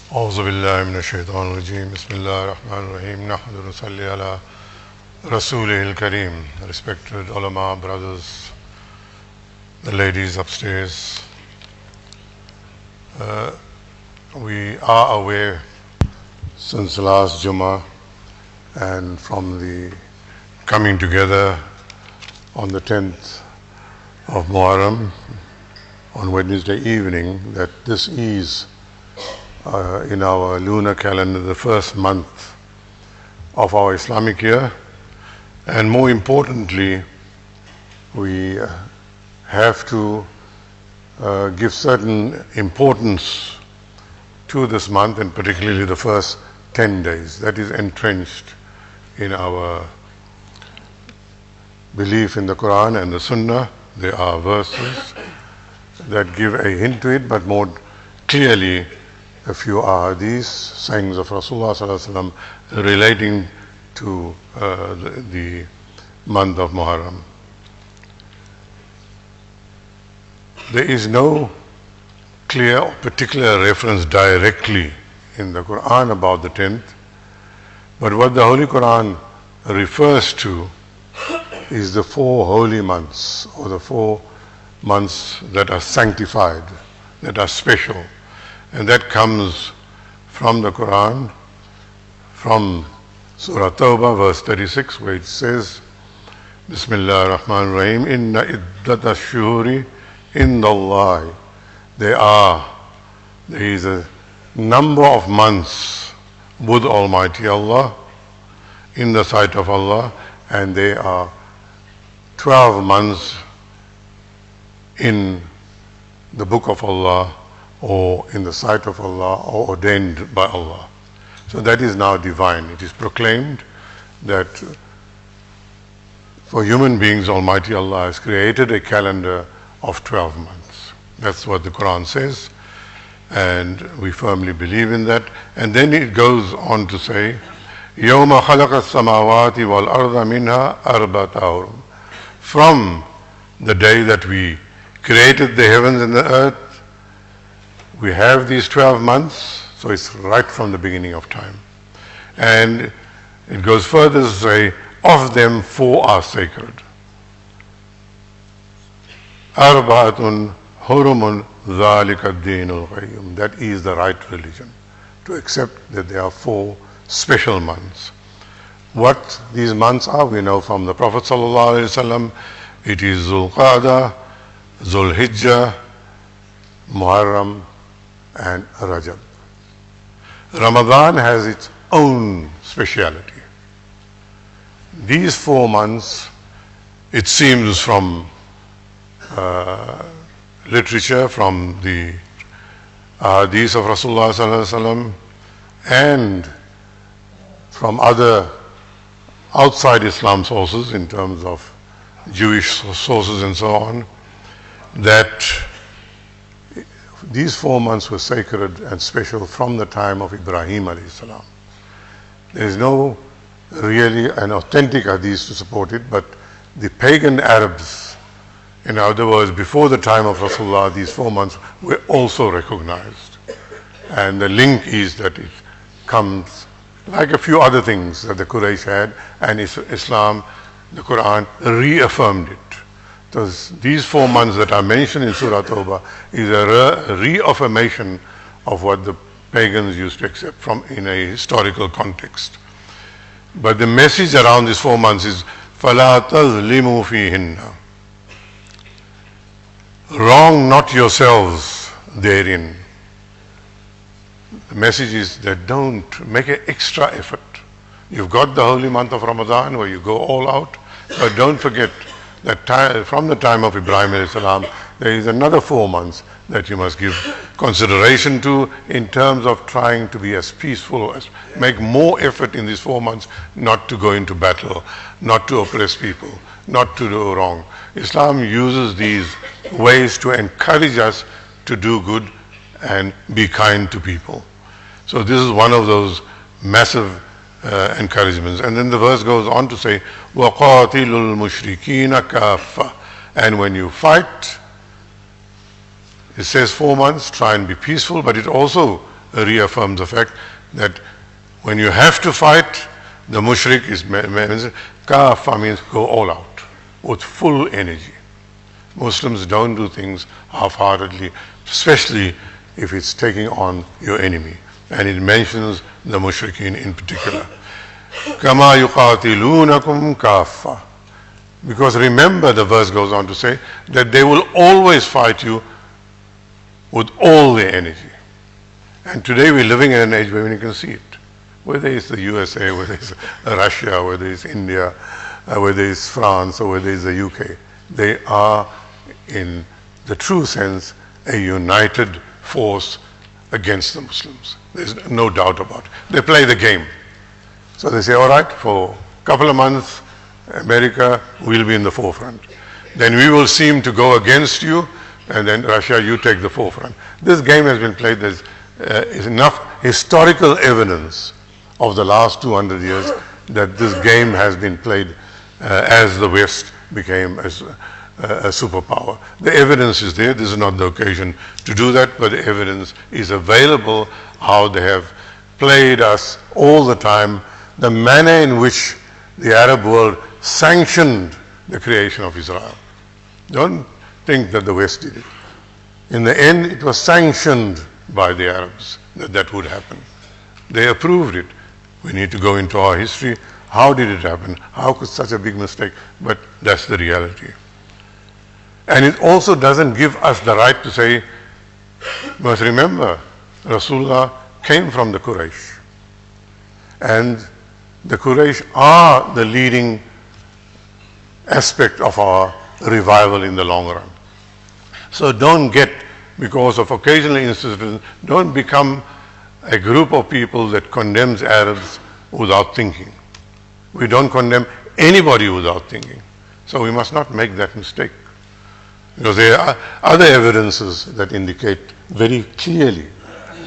أعوذ بالله من الشيطان الرجيم بسم الله الرحمن الرحيم نحمد ونصلي على رسوله الكريم. Respected ulama, brothers, the ladies upstairs, we are aware since last Jumu'ah and from the coming together on the 10th of Muharram on Wednesday evening that this is in our lunar calendar the first month of our Islamic year, and more importantly we have to give certain importance to this month, and particularly the first 10 days. That is entrenched in our belief in the Quran and the Sunnah. There are verses that give a hint to it, but more clearly a few ahadith, sayings of Rasulullah sallallahu alaihi wasallam relating to the month of Muharram. There is no clear or particular reference directly in the Quran about the 10th, but what the Holy Quran refers to is the 4 holy months, or the 4 months that are sanctified, that are special. And that comes from the Quran, from Surah Tawbah, verse 36, where it says, Bismillah ar-Rahman ar-Rahim, Inna iddata ash-shuhuri inda Allah. There is a number of months with Almighty Allah, in the sight of Allah, and there are 12 months in the book of Allah, or in the sight of Allah, or ordained by Allah. So that is now divine. It is proclaimed that for human beings, Almighty Allah has created a calendar of 12 months. That's what the Quran says, and we firmly believe in that. And then it goes on to say, يَوْمَ خَلَقَ السَّمَاوَاتِ وَالْأَرْضَ مِنْهَا أَرْبَعَةَ أَشْهُرٍ. From the day that we created the heavens and the earth, we have these 12 months, so it's right from the beginning of time. And it goes further to say, of them 4 are sacred. Arba'atun hurumun dhalika ad-dinul qayyum. That is the right religion, to accept that there are 4 special months. What these months are, we know from the Prophet sallallahu alaihi wasallam. It is Zulqa'dah, Zulhijjah, Muharram, and Rajab. Ramadan has its own speciality. These 4 months, it seems from literature, from the hadith of Rasulullah sallallahu alaihi wasallam, and from other outside Islam sources in terms of Jewish sources and so on, that these 4 months were sacred and special from the time of Ibrahim alayhi salam. There is no really an authentic hadith to support it, but the pagan Arabs, in other words, before the time of Rasulullah, these 4 months were also recognized. And the link is that it comes like a few other things that the Quraysh had, and Islam, the Quran, reaffirmed it. These 4 months that are mentioned in Surah Tawbah is a reaffirmation of what the pagans used to accept from in a historical context. But the message around these 4 months is فَلَا تَظْلِمُوا فِيهِنَّ. Wrong not yourselves therein. The message is that don't make an extra effort. You've got the holy month of Ramadan where you go all out, but don't forget that from the time of Ibrahim alayhi salam, there is another 4 months that you must give consideration to in terms of trying to be as peaceful, as make more effort in these 4 months, not to go into battle, not to oppress people, not to do wrong. Islam uses these ways to encourage us to do good and be kind to people. So this is one of those massive encouragements. And then the verse goes on to say, وَقَاتِلُوا الْمُشْرِكِينَ كَافَّةً. And when you fight, it says 4 months, try and be peaceful, but it also reaffirms the fact that when you have to fight, the mushrik means kafa, means go all out with full energy. Muslims don't do things half-heartedly, especially if it's taking on your enemy. And it mentions the mushrikeen in particular. Kama yuqatilunakum kafa. Because remember, the verse goes on to say that they will always fight you with all their energy. And today we're living in an age where you can see it. Whether it's the USA, whether it's Russia, whether it's India, whether it's France, or whether it's the UK, they are, in the true sense, a united force against the Muslims. There's no doubt about it. They play the game. So they say, all right, for a couple of months, America will be in the forefront. Then we will seem to go against you, and then Russia, you take the forefront. This game has been played. There's enough historical evidence of the last 200 years that this game has been played as the West became a superpower. The evidence is there. This is not the occasion to do that, but the evidence is available how they have played us all the time, the manner in which the Arab world sanctioned the creation of Israel. Don't think that the West did it. In the end, it was sanctioned by the Arabs that that would happen. They approved it. We need to go into our history. How did it happen? How could such a big mistake? But that's the reality. And it also doesn't give us the right to say, but remember, Rasulullah came from the Quraysh. And the Quraysh are the leading aspect of our revival in the long run. So don't get, because of occasional incidents, don't become a group of people that condemns Arabs without thinking. We don't condemn anybody without thinking. So we must not make that mistake. Because there are other evidences that indicate very clearly,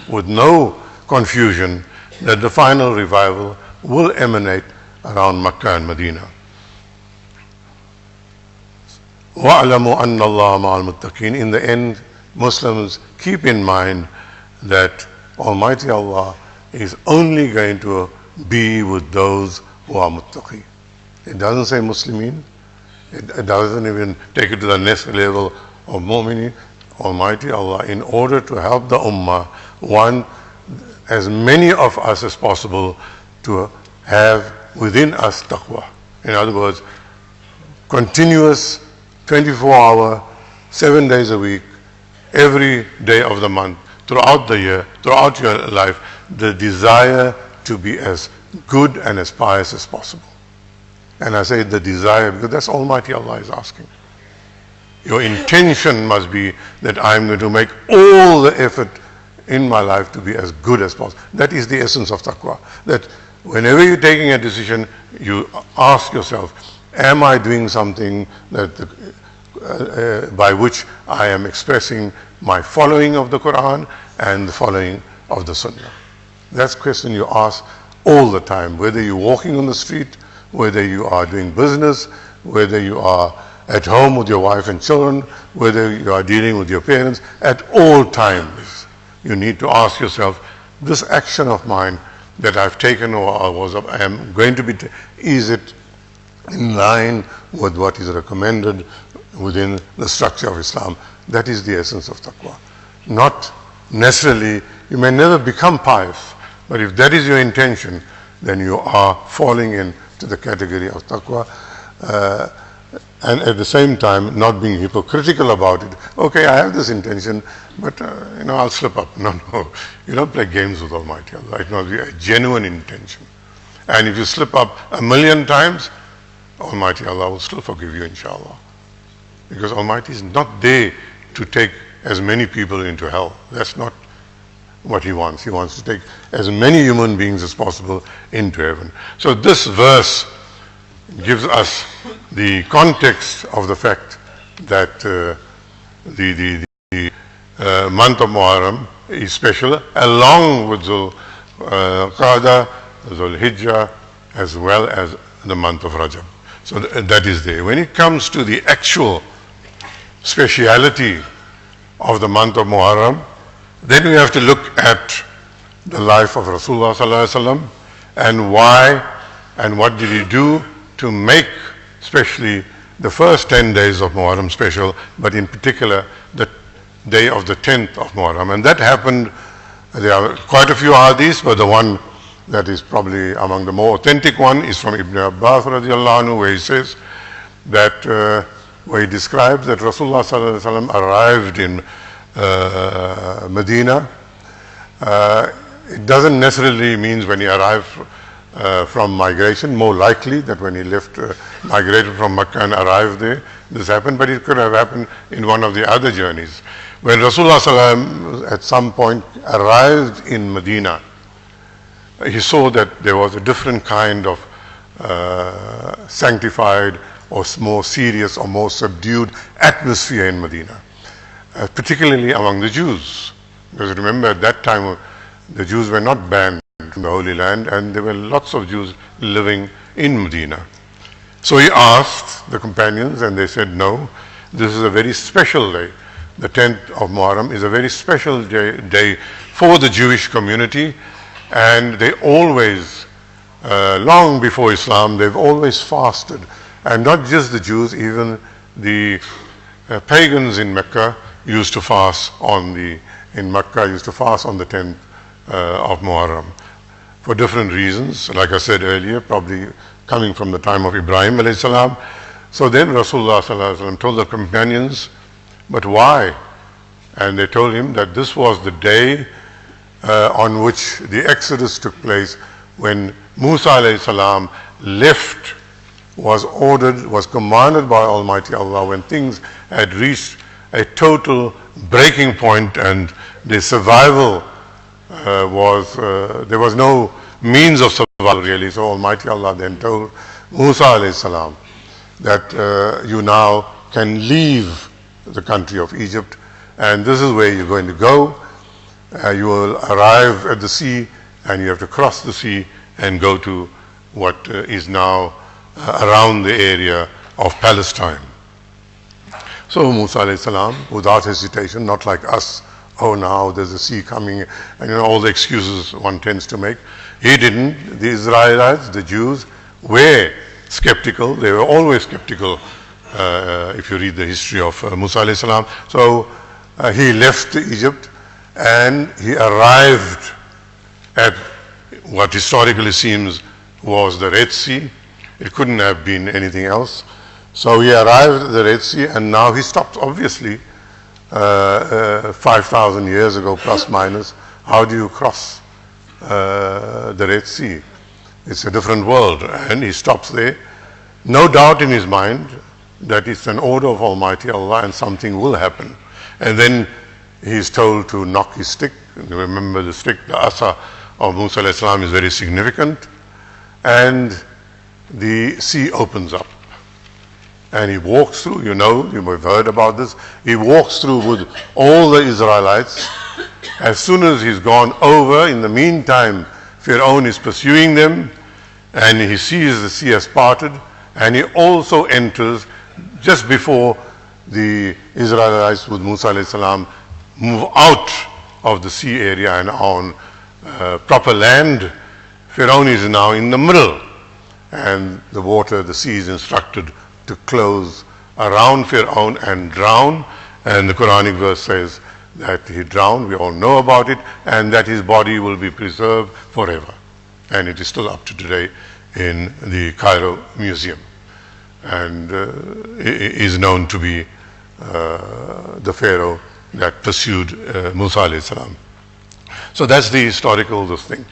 with no confusion, that the final revival will emanate around Makkah and Medina. وَاعْلَمُوا أَنَّ اللَّهَ مَعَ الْمُتَّقِينَ. In the end, Muslims keep in mind that Almighty Allah is only going to be with those who are muttaqi. It doesn't say Muslimin. It doesn't even take it to the next level of mu'minin. Almighty Allah, in order to help the ummah, want as many of us as possible to have within us taqwa. In other words, continuous 24-hour, 7 days a week, every day of the month, throughout the year, throughout your life, the desire to be as good and as pious as possible. And I say the desire because that's Almighty Allah is asking. Your intention must be that I'm going to make all the effort in my life to be as good as possible. That is the essence of taqwa. That whenever you're taking a decision, you ask yourself, am I doing something that by which I am expressing my following of the Quran and the following of the Sunnah? That's a question you ask all the time, whether you're walking on the street, whether you are doing business, whether you are at home with your wife and children, whether you are dealing with your parents, at all times you need to ask yourself, this action of mine that I've taken or I am going to be, is it in line with what is recommended within the structure of Islam? That is the essence of taqwa. Not necessarily, you may never become pious, but if that is your intention, then you are falling into the category of taqwa. And at the same time, not being hypocritical about it. Okay, I have this intention, but I'll slip up. No, you don't play games with Almighty Allah. It must be a genuine intention. And if you slip up 1,000,000 times, Almighty Allah will still forgive you, inshallah. Because Almighty is not there to take as many people into hell. That's not what He wants. He wants to take as many human beings as possible into heaven. So this verse gives us the context of the fact that the month of Muharram is special, along with Dhul Qa'dah, Dhul Hijjah, as well as the month of Rajab. So that is there. When it comes to the actual speciality of the month of Muharram, then we have to look at the life of Rasulullah sallallahu alaihi wasallam and why and what did he do to make especially the first 10 days of Muharram special, but in particular the day of the 10th of Muharram. And that happened, there are quite a few hadiths, but the one that is probably among the more authentic one is from Ibn Abbas radiallahu anhu, where he says that, where he describes that Rasulullah sallallahu alaihi wasallam arrived in Medina. It doesn't necessarily mean when he arrived from migration, more likely that when he left, migrated from Mecca and arrived there, this happened, but it could have happened in one of the other journeys. When Rasulullah sallallahu alaihi wasallam at some point arrived in Medina, he saw that there was a different kind of sanctified or more serious or more subdued atmosphere in Medina, particularly among the Jews. Because remember, at that time the Jews were not banned from the Holy Land, and there were lots of Jews living in Medina. So he asked the companions, and they said, no, this is a very special day. The 10th of Muharram is a very special day for the Jewish community, and they always, long before Islam, they've always fasted. And not just the Jews, even the pagans in Mecca used to fast in Mecca used to fast on the 10th of Muharram for different reasons. Like I said earlier, probably coming from the time of Ibrahim alayhi salam. So then Rasulullah sallallahu alaihi wasallam told the companions, but why? And they told him that this was the day on which the Exodus took place, when Musa alayhi salam left, was ordered, was commanded by Almighty Allah, when things had reached a total breaking point and the survival there was no means of survival really. So Almighty Allah then told Musa alayhi salam that you now can leave the country of Egypt, and this is where you're going to go. You will arrive at the sea, and you have to cross the sea and go to what is now around the area of Palestine. So Musa alayhi salam, without hesitation, not like us, oh now there's a sea coming, and all the excuses one tends to make. He didn't. The Israelites, the Jews, were skeptical. They were always skeptical if you read the history of Musa alayhi salam. So he left Egypt and he arrived at what historically seems was the Red Sea. It couldn't have been anything else. So he arrived at the Red Sea, and now he stopped, obviously, 5,000 years ago, plus minus. How do you cross the Red Sea? It's a different world. And he stops there. No doubt in his mind that it's an order of Almighty Allah and something will happen. And then he's told to knock his stick. Remember the stick, the asa of Musa alayhi salam, is very significant. And the sea opens up. And he walks through, you have heard about this. He walks through with all the Israelites. As soon as he's gone over, in the meantime, Pharaoh is pursuing them, and he sees the sea has parted, and he also enters just before the Israelites with Musa alayhi salam move out of the sea area and on proper land. Pharaoh is now in the middle, and the water, the sea is instructed to close around Pharaoh and drown. And the Quranic verse says that he drowned, we all know about it, and that his body will be preserved forever. And it is still up to today in the Cairo Museum, and is known to be the Pharaoh that pursued Musa alayhi salam. So that's the historical thing.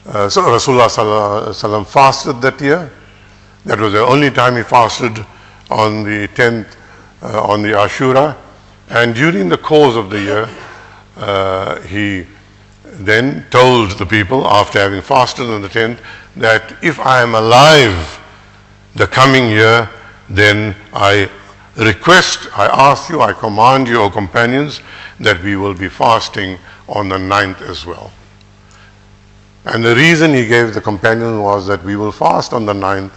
So Rasulullah sallallahu alaihi wasallam fasted that year. That was the only time he fasted on the 10th, on the Ashura. And during the course of the year, he then told the people, after having fasted on the 10th, that if I am alive the coming year, then I ask you, I command you, O companions, that we will be fasting on the 9th as well. And the reason he gave the companions was that we will fast on the 9th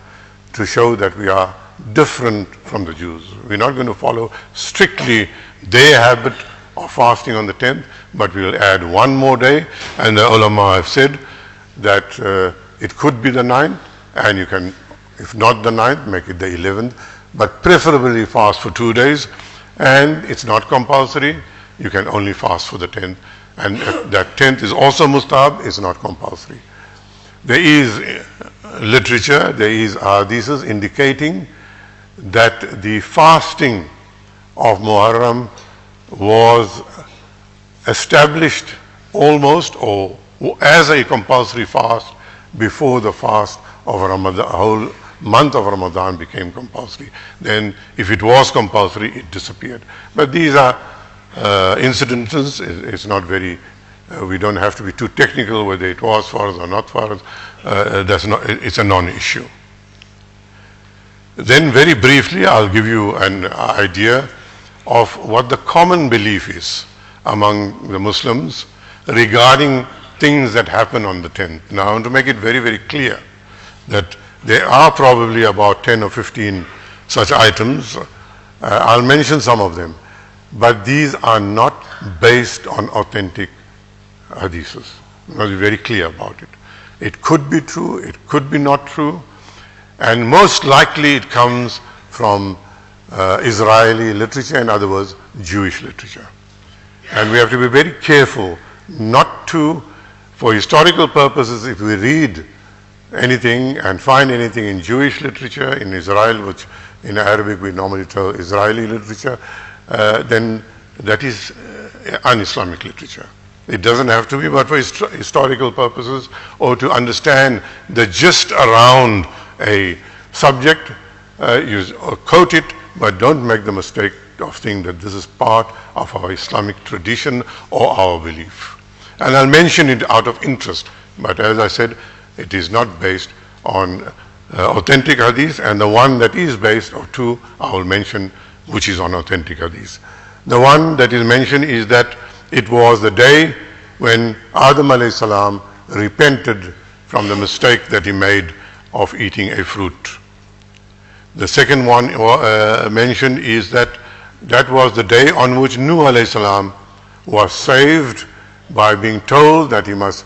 to show that we are different from the Jews. We're not going to follow strictly their habit of fasting on the 10th, but we'll add one more day, and the ulama have said that it could be the 9th, and you can, if not the 9th, make it the 11th, but preferably fast for 2 days, and it's not compulsory. You can only fast for the 10th, and that 10th is also mustahab, it's not compulsory. There is literature, there is hadiths indicating that the fasting of Muharram was established almost or as a compulsory fast before the fast of Ramadan, whole month of Ramadan became compulsory. Then if it was compulsory, it disappeared. But these are incidences. It's not very, we don't have to be too technical whether it was farz or not farz. It's a non-issue. Then very briefly, I'll give you an idea of what the common belief is among the Muslims regarding things that happen on the 10th. Now, I want to make it very, very clear that there are probably about 10 or 15 such items. I'll mention some of them, but these are not based on authentic hadiths. I must be very clear about it. It could be true, it could be not true, and most likely it comes from Israeli literature, in other words, Jewish literature. And we have to be very careful not to, for historical purposes, if we read anything and find anything in Jewish literature, in Israel, which in Arabic we normally tell Israeli literature, then that is un-Islamic literature. It doesn't have to be, but for historical purposes or to understand the gist around a subject, you quote it, but don't make the mistake of thinking that this is part of our Islamic tradition or our belief. And I'll mention it out of interest, but as I said, it is not based on authentic hadith, and the one that is based, or two, I will mention which is on authentic hadith. The one that is mentioned is that it was the day when Adam alayhi salam repented from the mistake that he made of eating a fruit. The second one mentioned is that that was the day on which Nuh alayhi salam was saved by being told that he must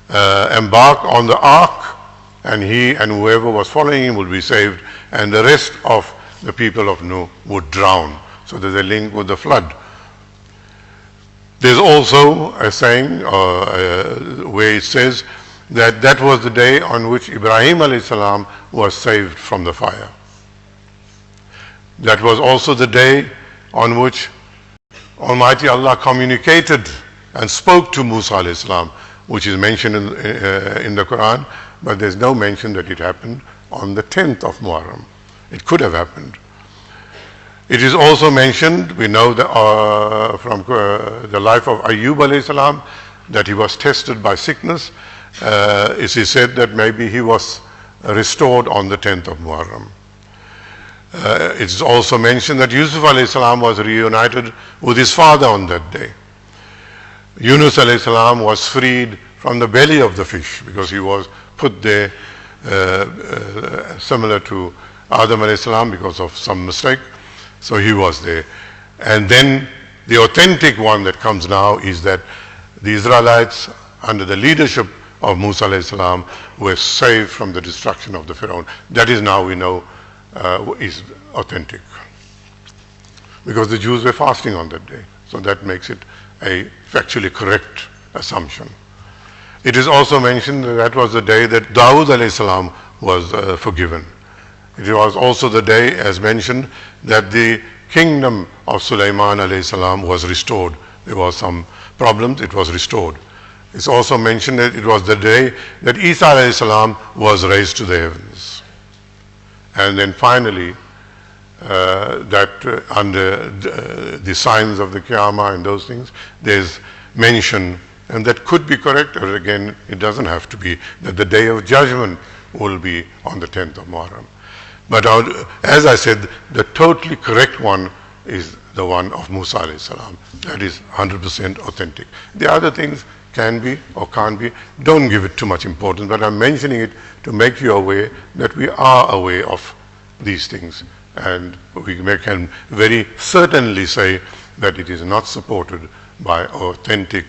embark on the ark, and he and whoever was following him would be saved, and the rest of the people of Nuh would drown. So there's a link with the flood. There's also a saying where it says that that was the day on which Ibrahim alayhi salam was saved from the fire. That was also the day on which Almighty Allah communicated and spoke to Musa alayhi salam, which is mentioned in the Quran, but there's no mention that it happened on the 10th of Muharram. It could have happened. It is also mentioned, we know that, from the life of Ayyub alayhi salam, that he was tested by sickness. It is said that maybe he was restored on the 10th of Muharram. It is also mentioned that Yusuf alayhi salam was reunited with his father on that day. Yunus alayhi salam was freed from the belly of the fish because he was put there similar to Adam alayhi salam because of some mistake. So he was there. And then the authentic one that comes now is that the Israelites, under the leadership of Musa alayhi salam, were saved from the destruction of the Pharaoh. That is now we know is authentic. Because the Jews were fasting on that day. So that makes it a factually correct assumption. It is also mentioned that that was the day that Dawood alayhi salam was forgiven. It was also the day, as mentioned, that the kingdom of Sulaiman alayhi salam was restored. There was some problems, it was restored. It's also mentioned that it was the day that Isa alayhi salam was raised to the heavens. And then finally, that under the signs of the Qiyamah and those things, there's mention, and that could be correct, or again, it doesn't have to be, that the day of judgment will be on the 10th of Muharram. But as I said, the totally correct one is the one of Musa alayhi salam. That is 100% authentic. The other things can be or can't be. Don't give it too much importance, but I'm mentioning it to make you aware that we are aware of these things. And we can very certainly say that it is not supported by authentic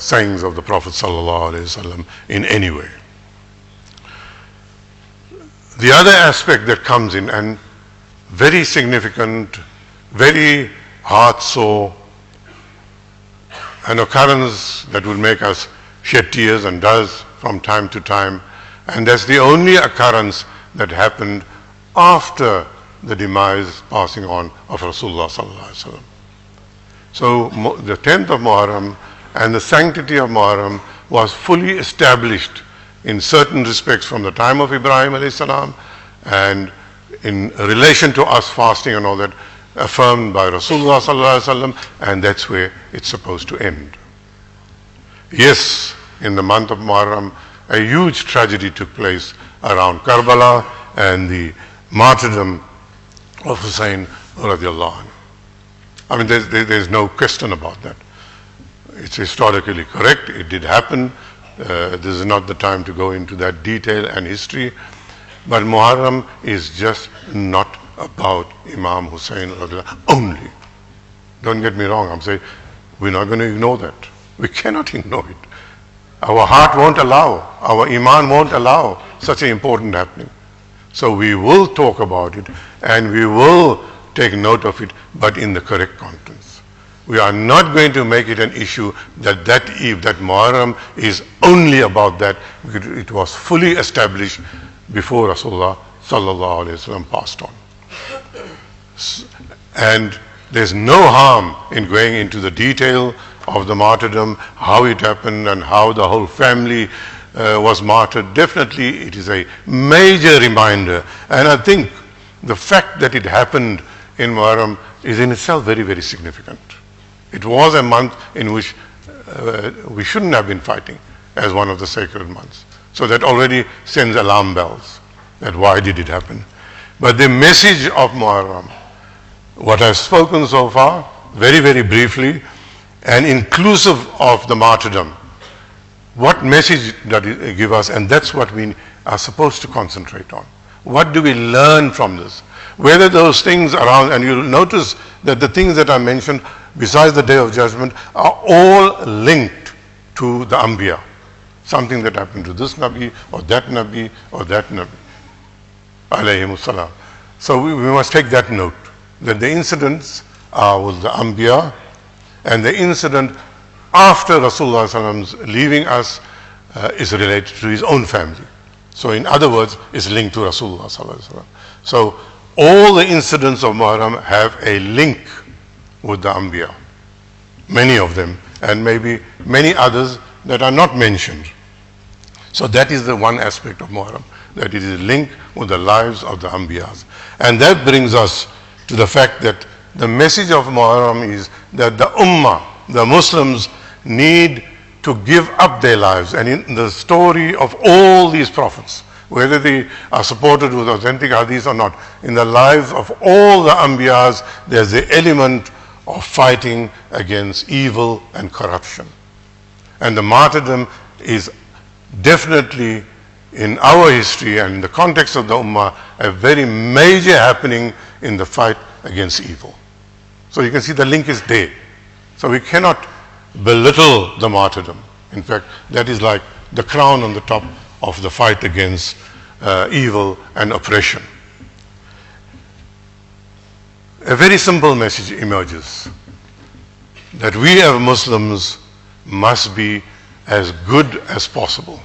sayings of the Prophet ﷺ in any way. The other aspect that comes in, and very significant, very heart-sore, an occurrence that will make us shed tears, and does from time to time, and that's the only occurrence that happened after the demise, passing on of Rasulullah sallallahu alaihi wasallam. So the 10th of Muharram and the sanctity of Muharram was fully established in certain respects from the time of Ibrahim alayhi salam, and in relation to us fasting and all that, affirmed by Rasulullah sallallahu alaihi wasallam, and that's where it's supposed to end. Yes, in the month of Muharram, a huge tragedy took place around Karbala and the martyrdom of Hussein radiallahu anhu. I mean, there's no question about that. It's historically correct. It did happen. This is not the time to go into that detail and history. But Muharram is just not about Imam Hussein only. Don't get me wrong. I'm saying we're not going to ignore that. We cannot ignore it. Our heart won't allow, our iman won't allow such an important happening. So we will talk about it and we will take note of it, but in the correct contents. We are not going to make it an issue that that Muharram is only about that. It was fully established before Rasulullah sallallahu alaihi wasallam passed on. And there's no harm in going into the detail of the martyrdom, how it happened and how the whole family was martyred. Definitely it is a major reminder, and I think the fact that it happened in Muharram is in itself very, very significant. It was a month in which we shouldn't have been fighting as one of the sacred months. So that already sends alarm bells that why did it happen. But the message of Muharram, what I've spoken so far, very, very briefly, and inclusive of the martyrdom, what message does it give us? And that's what we are supposed to concentrate on. What do we learn from this? Whether those things around, and you'll notice that the things that I mentioned besides the Day of Judgment are all linked to the Anbiya. Something that happened to this Nabi or that Nabi or that Nabi, alayhimus salam. So we must take that note, that the incidents are with the Anbiya, and the incident after Rasulullah sallallahu alaihi wasallam's leaving us is related to his own family. So in other words, it's linked to Rasulullah sallallahu alaihi wasallam. So all the incidents of Muharram have a link with the Anbiya, many of them, and maybe many others that are not mentioned. So that is the one aspect of Muharram, that it is linked with the lives of the Anbiyas. And that brings us to the fact that the message of Muharram is that the Ummah, the Muslims, need to give up their lives. And in the story of all these prophets, whether they are supported with authentic hadith or not, in the lives of all the Anbiyas, there's the element of fighting against evil and corruption. And the martyrdom is definitely, in our history and in the context of the Ummah, a very major happening in the fight against evil. So you can see the link is there. So we cannot belittle the martyrdom. In fact, that is like the crown on the top of the fight against evil and oppression. A very simple message emerges, that we as Muslims must be as good as possible.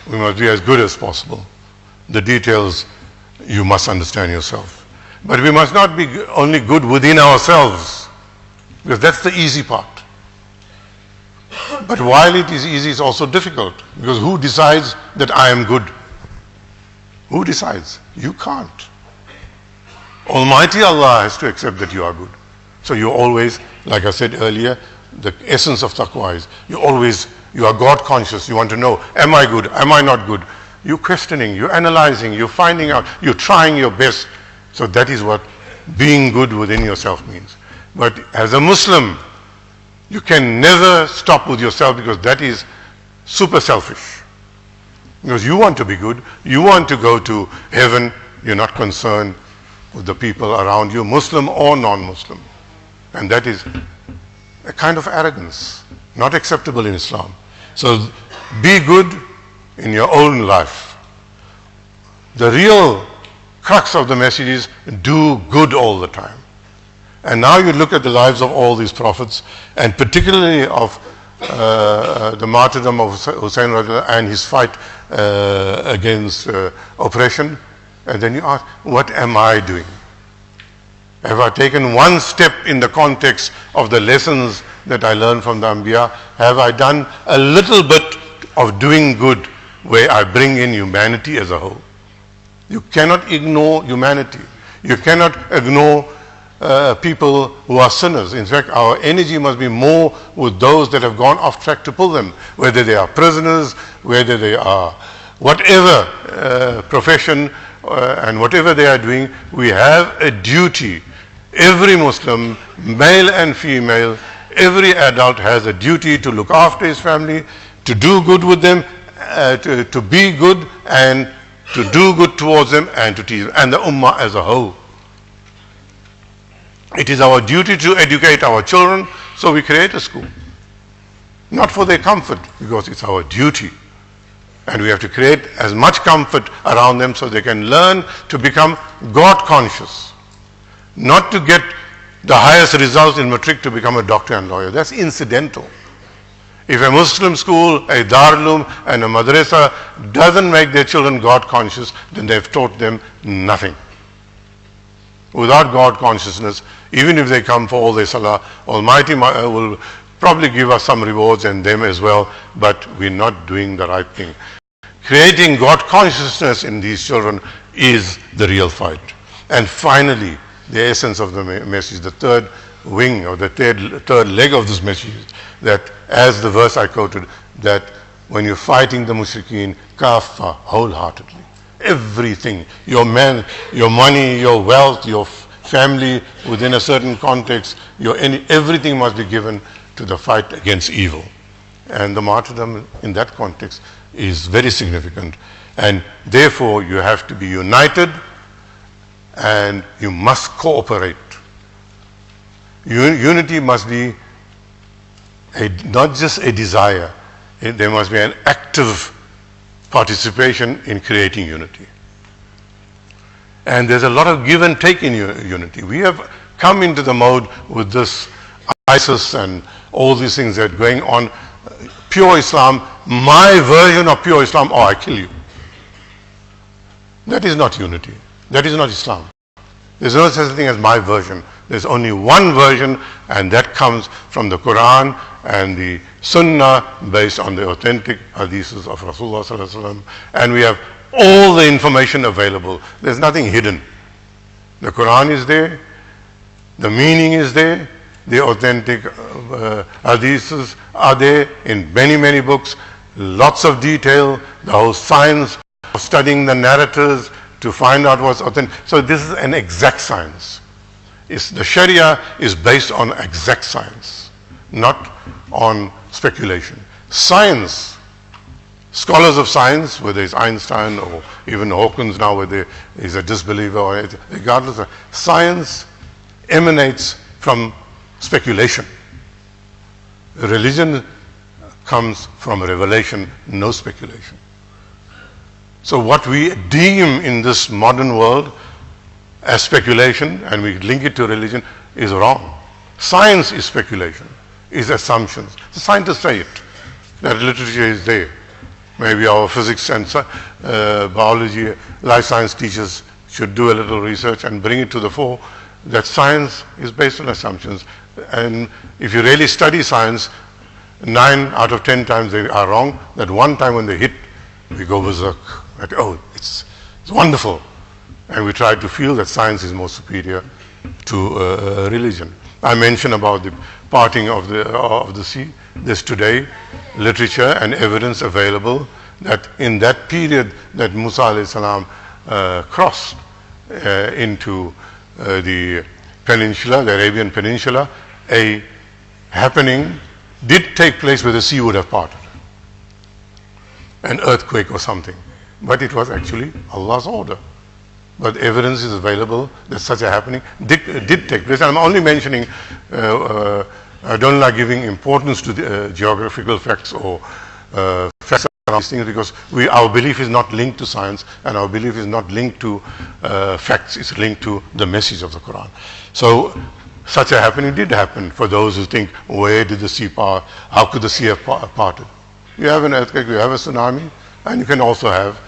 We must be as good as possible. The details you must understand yourself. But we must not be only good within ourselves, because that's the easy part. But while it is easy, it's also difficult, because who decides that I am good? Who decides? You can't. Almighty Allah has to accept that you are good. So you always, like I said earlier, the essence of taqwa is you are God conscious. You want to know, am I good? Am I not good? You're questioning, you're analyzing, you're finding out, you're trying your best. So that is what being good within yourself means. But as a Muslim, you can never stop with yourself, because that is super selfish. Because you want to be good, you want to go to heaven, you're not concerned with the people around you, Muslim or non-Muslim. And that is a kind of arrogance, not acceptable in Islam. So be good in your own life. The real crux of the message is do good all the time. And now you look at the lives of all these prophets, and particularly of the martyrdom of Hussein and his fight against oppression, and then you ask, what am I doing? Have I taken one step in the context of the lessons that I learned from the Anbiya? Have I done a little bit of doing good where I bring in humanity as a whole? You cannot ignore humanity. You cannot ignore people who are sinners. In fact, our energy must be more with those that have gone off track to pull them, whether they are prisoners, whether they are whatever profession and whatever they are doing. We have a duty. Every Muslim, male and female, every adult has a duty to look after his family, to do good with them, to be good and to do good towards them and to teach them, and the ummah as a whole. It is our duty to educate our children, so we create a school. Not for their comfort, because it's our duty. And we have to create as much comfort around them so they can learn to become God conscious. Not to get the highest results in matric to become a doctor and lawyer. That's incidental. If a Muslim school, a Darulum and a madrasa doesn't make their children God conscious, then they've taught them nothing. Without God consciousness, even if they come for all their salah, Almighty will probably give us some rewards and them as well, but we're not doing the right thing. Creating God consciousness in these children is the real fight. And finally, the essence of the message, the third wing or the third leg of this message, that as the verse I quoted, that when you're fighting the mushrikeen, kaffa, wholeheartedly. Everything, your money, your wealth, your family within a certain context, everything must be given to the fight against evil. And the martyrdom in that context is very significant. And therefore you have to be united and you must cooperate. Unity must be not just a desire, there must be an active participation in creating unity. And there's a lot of give and take in unity. We have come into the mode with this ISIS and all these things that are going on. Pure Islam, my version of pure Islam, or I kill you. That is not unity. That is not Islam. There's no such thing as my version. There's only one version, and that comes from the Quran and the Sunnah based on the authentic hadiths of Rasulullah sallallahu alaihi wasallam. And we have all the information available. There's nothing hidden. The Quran is there, the meaning is there, the authentic hadiths are there in many, many books, lots of detail, the whole science of studying the narratives to find out what's authentic. So this is an exact science. The Sharia is based on exact science, not on speculation. Science, scholars of science, whether it's Einstein or even Hawkins now, whether he's a disbeliever or anything, regardless of science, emanates from speculation. Religion comes from revelation, no speculation. So what we deem in this modern world as speculation, and we link it to religion, is wrong. Science is speculation, is assumptions. The scientists say it. That literature is there. Maybe our physics and biology, life science teachers should do a little research and bring it to the fore, that science is based on assumptions. And if you really study science, 9 out of 10 times they are wrong. That one time when they hit, we go berserk. Like, oh, it's wonderful. And we try to feel that science is more superior to religion. I mentioned about the parting of the sea. There's today literature and evidence available that in that period that Musa alayhi salam crossed into the peninsula, the Arabian Peninsula, a happening did take place where the sea would have parted. An earthquake or something. But it was actually Allah's order. But evidence is available that such a happening did take place. I'm only mentioning I don't like giving importance to the geographical facts or facts around these things, because our belief is not linked to science, and our belief is not linked to facts. It's linked to the message of the Quran. So such a happening did happen for those who think, where did the sea part? How could the sea have parted? You have an earthquake, you have a tsunami, and you can also have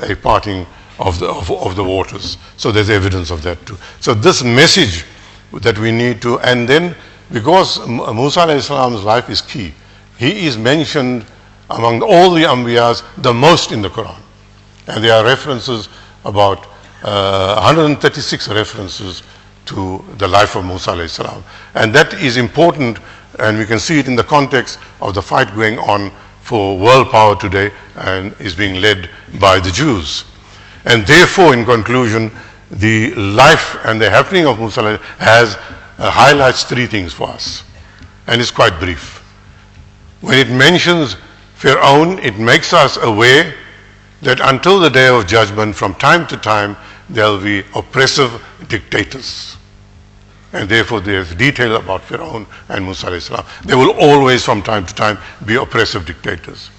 a parting of the waters. So there's evidence of that too. So this message that we need to, and then because Musa alayhi salam's life is key, he is mentioned among all the Anbiyas the most in the Quran. And there are references, about 136 references to the life of Musa alayhi salam. And that is important, and we can see it in the context of the fight going on for world power today, and is being led by the Jews. And therefore, in conclusion, the life and the happening of Musa highlights three things for us, and it's quite brief. When it mentions Fir'aun, it makes us aware that until the day of judgment, from time to time, there will be oppressive dictators. And therefore there's detail about Fir'aun and Musa alayhi salam. There will always, from time to time, be oppressive dictators.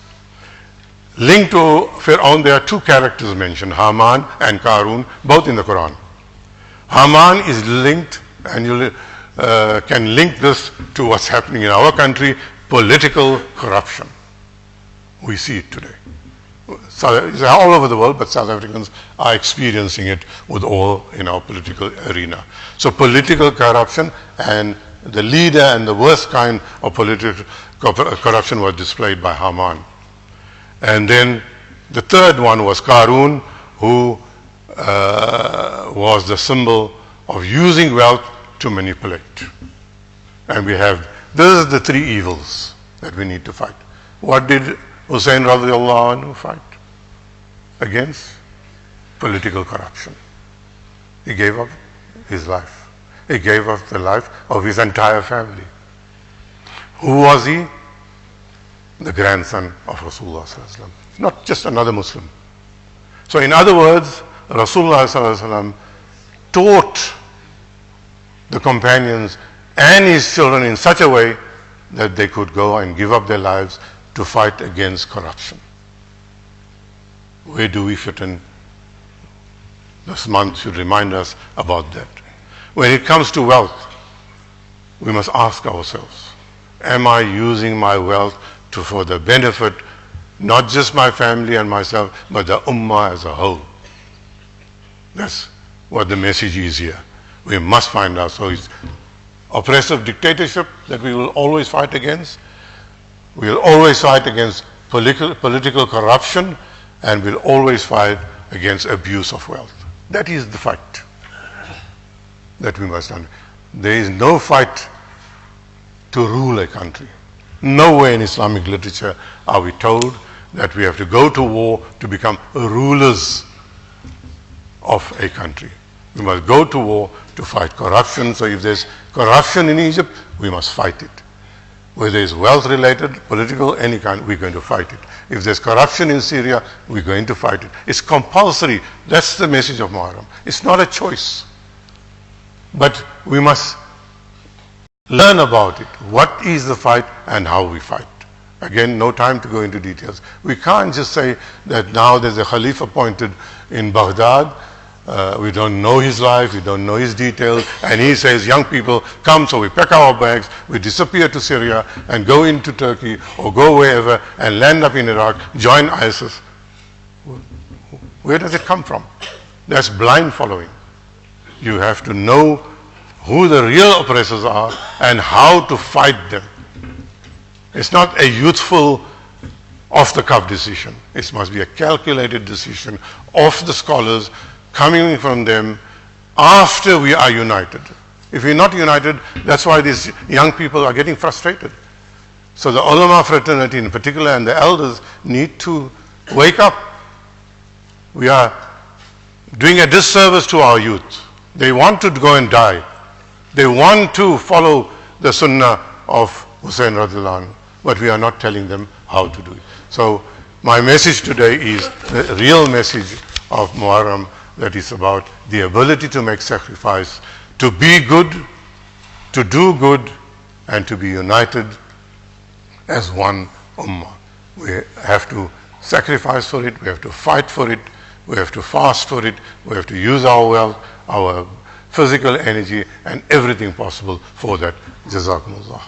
Linked to Fir'aun, there are two characters mentioned, Haman and Qarun, both in the Quran. Haman is linked, and you can link this to what's happening in our country, political corruption. We see it today. It's all over the world, but South Africans are experiencing it with all in our political arena. So political corruption, and the leader and the worst kind of political corruption was displayed by Haman. And then the third one was Qarun, who was the symbol of using wealth to manipulate. And we have, this is the three evils that we need to fight. What did Hussein radiallahu anhu fight against? Political corruption. He gave up his life. He gave up the life of his entire family. Who was he? The grandson of Rasulullah sallallahu alaihi wasallam, not just another Muslim. So in other words, Rasulullah sallallahu alaihi wasallam taught the companions and his children in such a way that they could go and give up their lives to fight against corruption. Where do we fit in? This month should remind us about that. When it comes to wealth, we must ask ourselves, am I using my wealth for the benefit, not just my family and myself, but the ummah as a whole? That's what the message is here. We must find out. So it's oppressive dictatorship that we will always fight against. We will always fight against political corruption, and we'll always fight against abuse of wealth. That is the fight that we must understand. There is no fight to rule a country. Nowhere in Islamic literature are we told that we have to go to war to become rulers of a country. We must go to war to fight corruption. So if there's corruption in Egypt, we must fight it. Whether it's wealth related, political, any kind, we're going to fight it. If there's corruption in Syria, we're going to fight it. It's compulsory. That's the message of Muharram. It's not a choice. But we must learn about it. What is the fight and how we fight? Again, no time to go into details. We can't just say that now there's a Khalif appointed in Baghdad. We don't know his life, we don't know his details, and he says, young people, come, so we pack our bags, we disappear to Syria and go into Turkey or go wherever and land up in Iraq, join ISIS. Where does it come from? That's blind following. You have to know who the real oppressors are and how to fight them. It's not a youthful, off-the-cuff decision. It must be a calculated decision of the scholars, coming from them after we are united. If we're not united, that's why these young people are getting frustrated. So the ulama fraternity in particular and the elders need to wake up. We are doing a disservice to our youth. They want to go and die. They want to follow the sunnah of Hussein radiallahu anhu, but we are not telling them how to do it. So my message today is the real message of Muharram, that is about the ability to make sacrifice, to be good, to do good, and to be united as one ummah. We have to sacrifice for it, we have to fight for it, we have to fast for it, we have to use our wealth, our physical energy and everything possible for that. Jazakumullah.